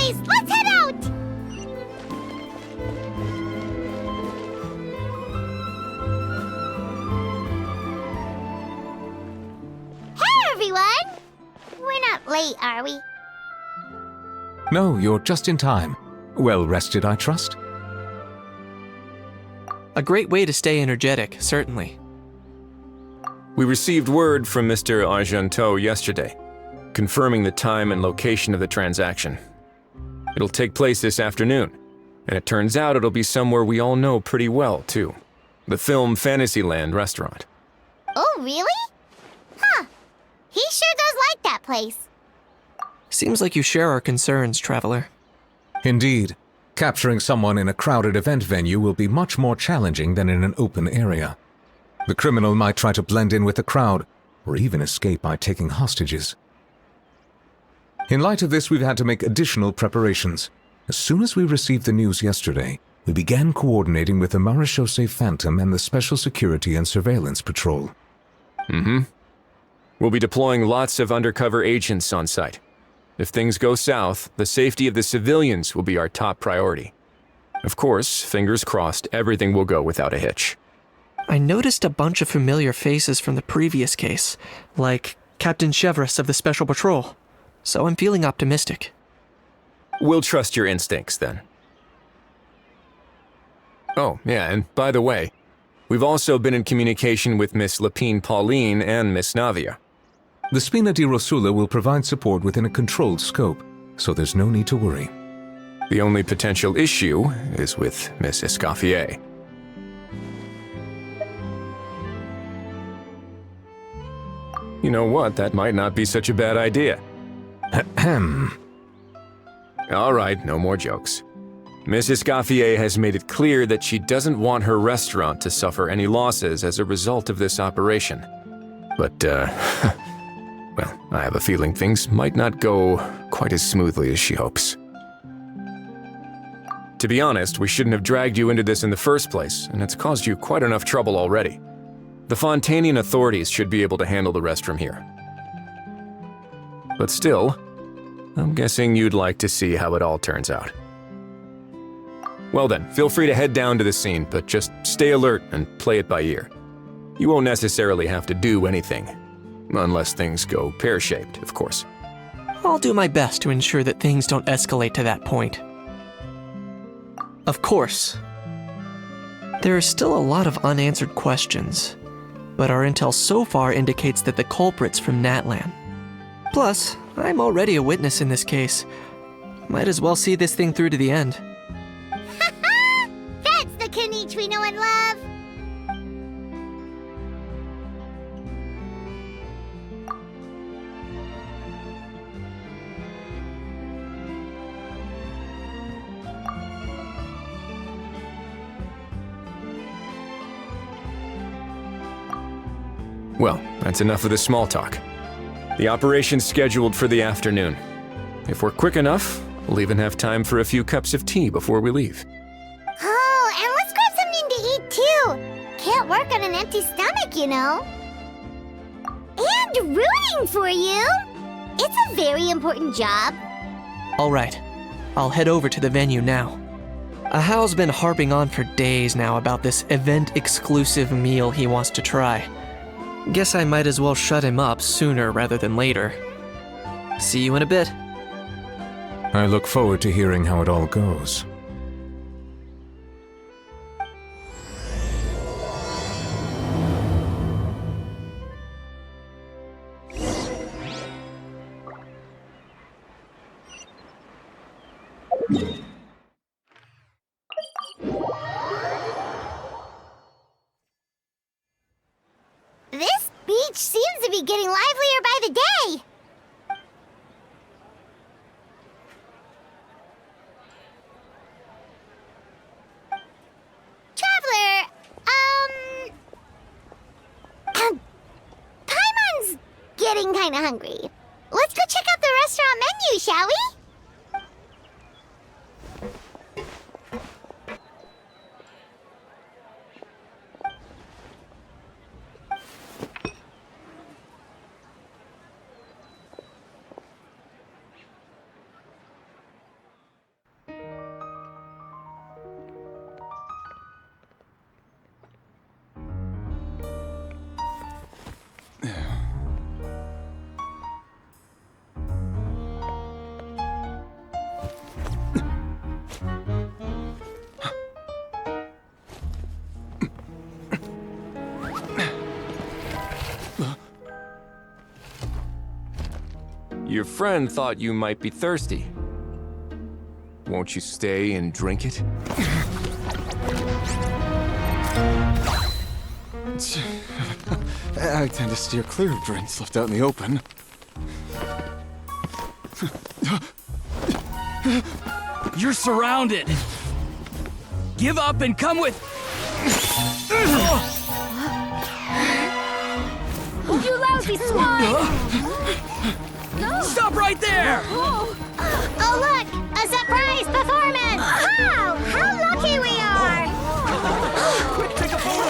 place! Let's head out! Hey, everyone! We're not late, are we? No, you're just in time. Well rested, I trust? A great way to stay energetic, certainly. We received word from Mr. Argenteau yesterday, confirming the time and location of the transaction. It'll take place this afternoon, and it turns out it'll be somewhere we all know pretty well, too. The Film Fantasyland restaurant. Oh, really? Huh. He sure does like that place. Seems like you share our concerns, Traveler. Indeed. Capturing someone in a crowded event venue will be much more challenging than in an open area. The criminal might try to blend in with the crowd, or even escape by taking hostages. In light of this, we've had to make additional preparations. As soon as we received the news yesterday, we began coordinating with the Marechaussee Phantom and the Special Security and Surveillance Patrol. We'll be deploying lots of undercover agents on site. If things go south, the safety of the civilians will be our top priority. Of course, fingers crossed, everything will go without a hitch. I noticed a bunch of familiar faces from the previous case, like Captain Chevres of the Special Patrol, so I'm feeling optimistic. We'll trust your instincts, then. Oh, yeah, and by the way, we've also been in communication with Miss Lapine Pauline and Miss Navia. The Spina di Rosula will provide support within a controlled scope, so there's no need to worry. The only potential issue is with Miss Escoffier. You know what, that might not be such a bad idea. Ahem. All right, no more jokes. Miss Escoffier has made it clear that she doesn't want her restaurant to suffer any losses as a result of this operation. But, well, I have a feeling things might not go quite as smoothly as she hopes. To be honest, we shouldn't have dragged you into this in the first place, and it's caused you quite enough trouble already. The Fontanian authorities should be able to handle the rest from here. But still, I'm guessing you'd like to see how it all turns out. Well then, feel free to head down to the scene, but just stay alert and play it by ear. You won't necessarily have to do anything, unless things go pear-shaped, of course. I'll do my best to ensure that things don't escalate to that point. Of course. There are still a lot of unanswered questions, but our intel so far indicates that the culprit's from Natlan. Plus, I'm already a witness in this case. Might as well see this thing through to the end. That's the Knight we know and love! Well, that's enough of the small talk. The operation's scheduled for the afternoon. If we're quick enough, we'll even have time for a few cups of tea before we leave. Oh, and let's grab something to eat too! Can't work on an empty stomach, you know. And rooting for you! It's a very important job. All right, I'll head over to the venue now. Ahal's been harping on for days now about this event-exclusive meal he wants to try. Guess I might as well shut him up sooner rather than later. See you in a bit. I look forward to hearing how it all goes. This beach seems to be getting livelier by the day. Traveler, Paimon's getting kinda hungry. Let's go check out the restaurant menu, shall we? Your friend thought you might be thirsty. Won't you stay and drink it? I tend to steer clear of drinks left out in the open. You're surrounded. Give up and come with... You lousy swine! Stop right there! Oh, look! A surprise performance! Wow! How lucky we are! Quick, take a photo!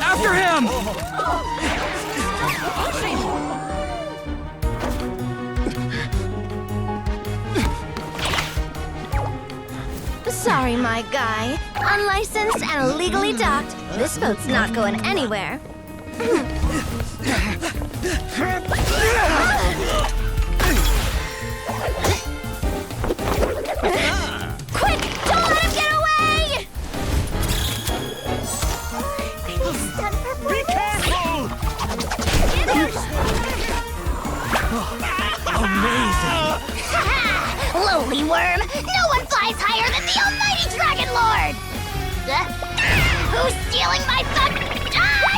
After him! Sorry, my guy. Unlicensed and illegally docked. This boat's not going anywhere. Quick! Don't let him get away! Be careful! Amazing! Lowly worm! No one flies higher than the almighty Dragon Lord! Who's stealing my fun?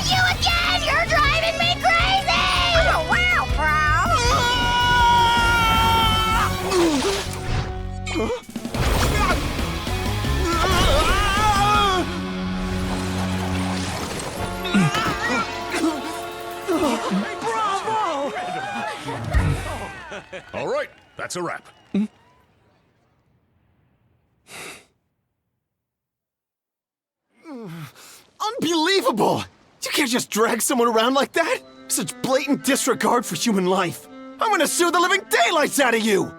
You again! You're driving me crazy! Oh, wow, All right, that's a wrap. Unbelievable! You can't just drag someone around like that! Such blatant disregard for human life! I'm gonna sue the living daylights out of you!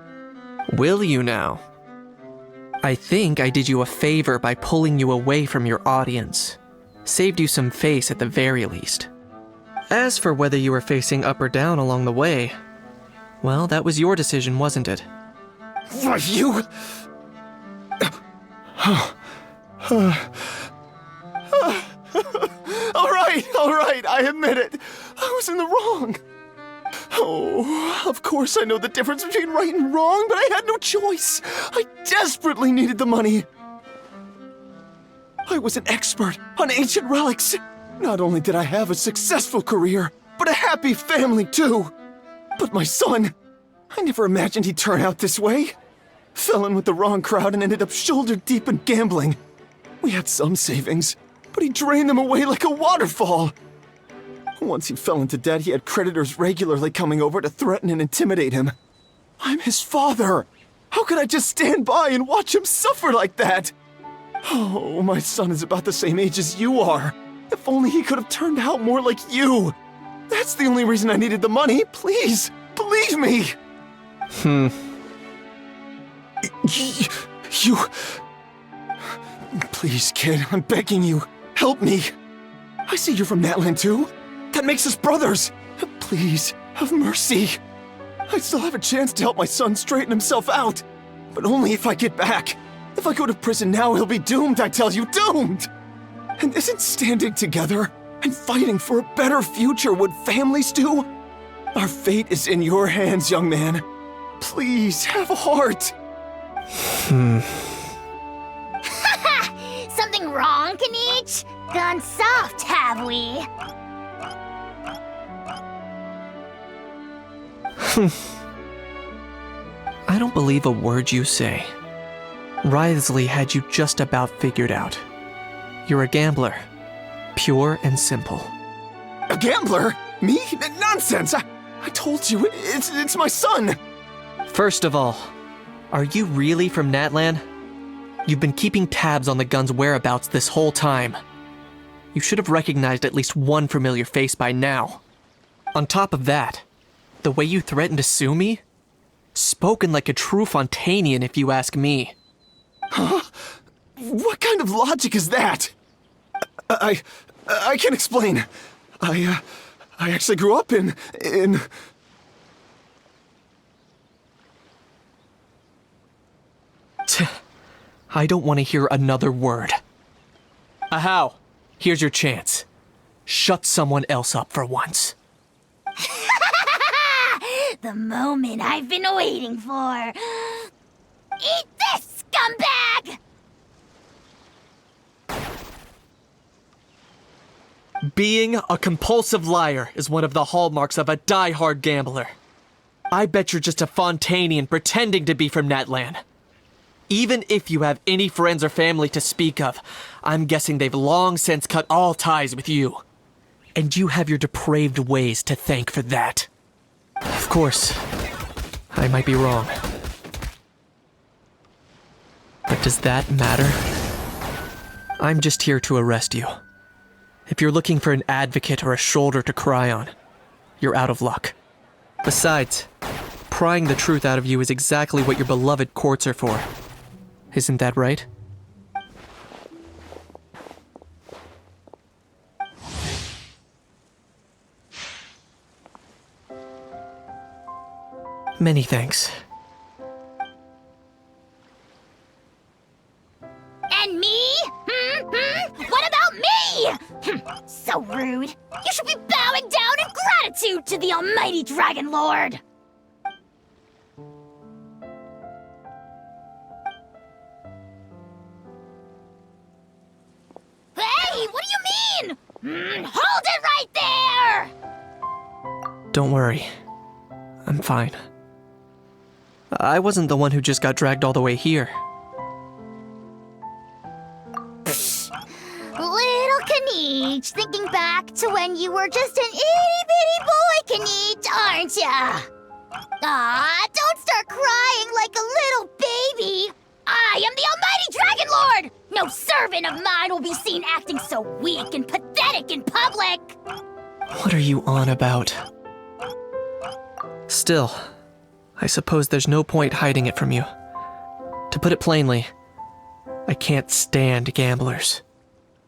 Will you now? I think I did you a favor by pulling you away from your audience. Saved you some face at the very least. As for whether you were facing up or down along the way, well, that was your decision, wasn't it? Why, you... All right, I admit it. I was in the wrong. Oh, of course I know the difference between right and wrong, but I had no choice. I desperately needed the money. I was an expert on ancient relics. Not only did I have a successful career, but a happy family too. But my son, I never imagined he'd turn out this way. Fell in with the wrong crowd and ended up shoulder deep in gambling. We had some savings, but he drained them away like a waterfall. Once he fell into debt, he had creditors regularly coming over to threaten and intimidate him. I'm his father. How could I just stand by and watch him suffer like that? Oh, my son is about the same age as you are. If only he could have turned out more like you. That's the only reason I needed the money. Please, believe me. You... Please, kid, I'm begging you. Help me. I see you're from Natland too. That makes us brothers. Please, have mercy. I still have a chance to help my son straighten himself out. But only if I get back. If I go to prison now, he'll be doomed, I tell you, doomed! And isn't standing together and fighting for a better future what families do? Our fate is in your hands, young man. Please, have a heart. Something wrong, Kanich? Gone soft, have we? I don't believe a word you say. Wriothesley had you just about figured out. You're a gambler. Pure and simple. A gambler? Me? Nonsense! I told you, it's my son! First of all, are you really from Natlan? You've been keeping tabs on the gun's whereabouts this whole time. You should have recognized at least one familiar face by now. On top of that, the way you threatened to sue me? Spoken like a true Fontanian, if you ask me. Huh? What kind of logic is that? I can't explain. I actually grew up in... I don't want to hear another word. Ahau, here's your chance. Shut someone else up for once. The moment I've been waiting for. Eat this, scumbag! Being a compulsive liar is one of the hallmarks of a die-hard gambler. I bet you're just a Fontanian pretending to be from Natlan. Even if you have any friends or family to speak of, I'm guessing they've long since cut all ties with you. And you have your depraved ways to thank for that. Of course, I might be wrong. But does that matter? I'm just here to arrest you. If you're looking for an advocate or a shoulder to cry on, you're out of luck. Besides, prying the truth out of you is exactly what your beloved courts are for. Isn't that right? Many thanks. And me? What about me? So rude. You should be bowing down in gratitude to the almighty Dragon Lord. Hey, what do you mean? Hold it right there! Don't worry. I'm fine. I wasn't the one who just got dragged all the way here. Little Kniech, thinking back to when you were just an itty-bitty boy, Kniech, aren't ya? Aw, don't start crying like a little baby. I am the almighty Dragon Lord! No servant of mine will be seen acting so weak and pathetic in public! What are you on about? Still, I suppose there's no point hiding it from you. To put it plainly, I can't stand gamblers.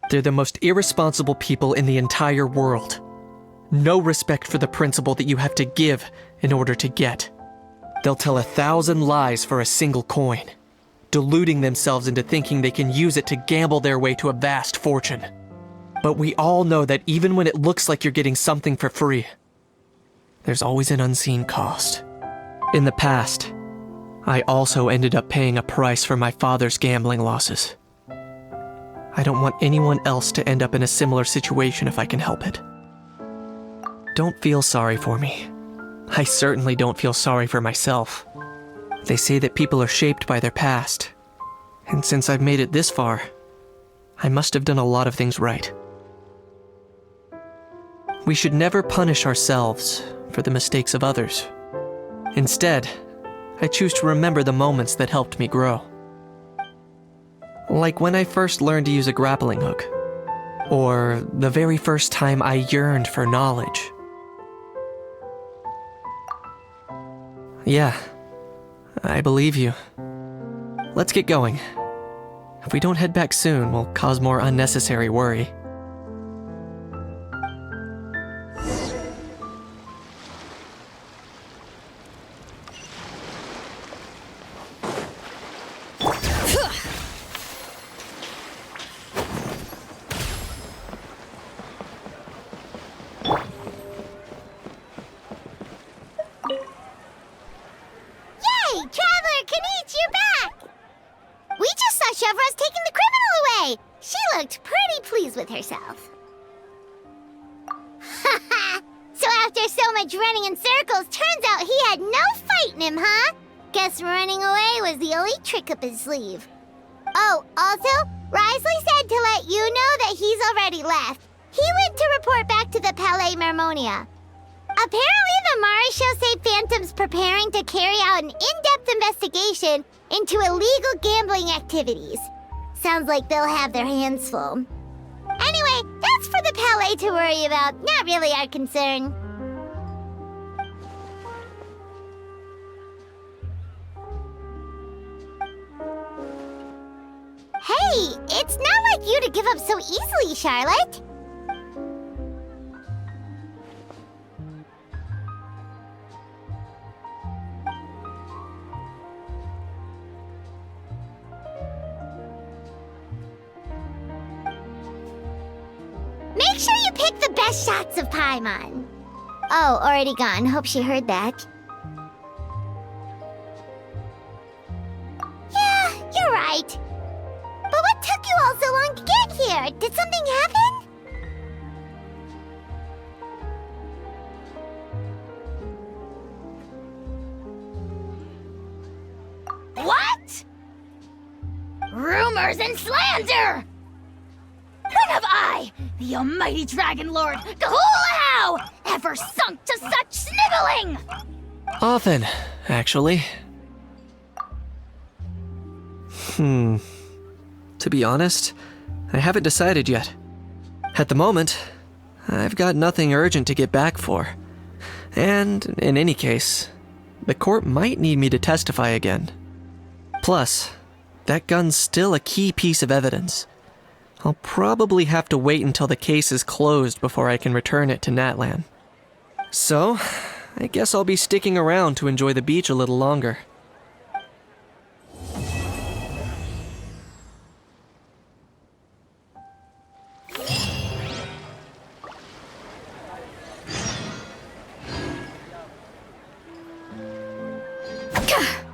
They're the most irresponsible people in the entire world. No respect for the principle that you have to give in order to get. They'll tell 1,000 lies for a single coin, deluding themselves into thinking they can use it to gamble their way to a vast fortune. But we all know that even when it looks like you're getting something for free, there's always an unseen cost. In the past, I also ended up paying a price for my father's gambling losses. I don't want anyone else to end up in a similar situation if I can help it. Don't feel sorry for me. I certainly don't feel sorry for myself. They say that people are shaped by their past, and since I've made it this far, I must have done a lot of things right. We should never punish ourselves for the mistakes of others. Instead, I choose to remember the moments that helped me grow. Like when I first learned to use a grappling hook, or the very first time I yearned for knowledge. Yeah, I believe you. Let's get going. If we don't head back soon, we'll cause more unnecessary worry. Herself. So after so much running in circles, turns out he had no fight in him, huh? Guess running away was the only trick up his sleeve. Oh, also, Risley said to let you know that he's already left. He went to report back to the Palais Mermonia. Apparently the Maréchaux say Phantom's preparing to carry out an in-depth investigation into illegal gambling activities. Sounds like they'll have their hands full. Anyway, that's for the Palais to worry about, not really our concern. Hey, it's not like you to give up so easily, Charlotte. Make sure you pick the best shots of Paimon. Oh, already gone. Hope she heard that. right. But what took you all so long to get here? Did something happen? What? Rumors and slander! When have I, the almighty Dragon Lord, Kahulahau, ever sunk to such sniveling? Often, actually. To be honest, I haven't decided yet. At the moment, I've got nothing urgent to get back for. And, in any case, the court might need me to testify again. Plus, that gun's still a key piece of evidence. I'll probably have to wait until the case is closed before I can return it to Natlan. So, I guess I'll be sticking around to enjoy the beach a little longer. Gah!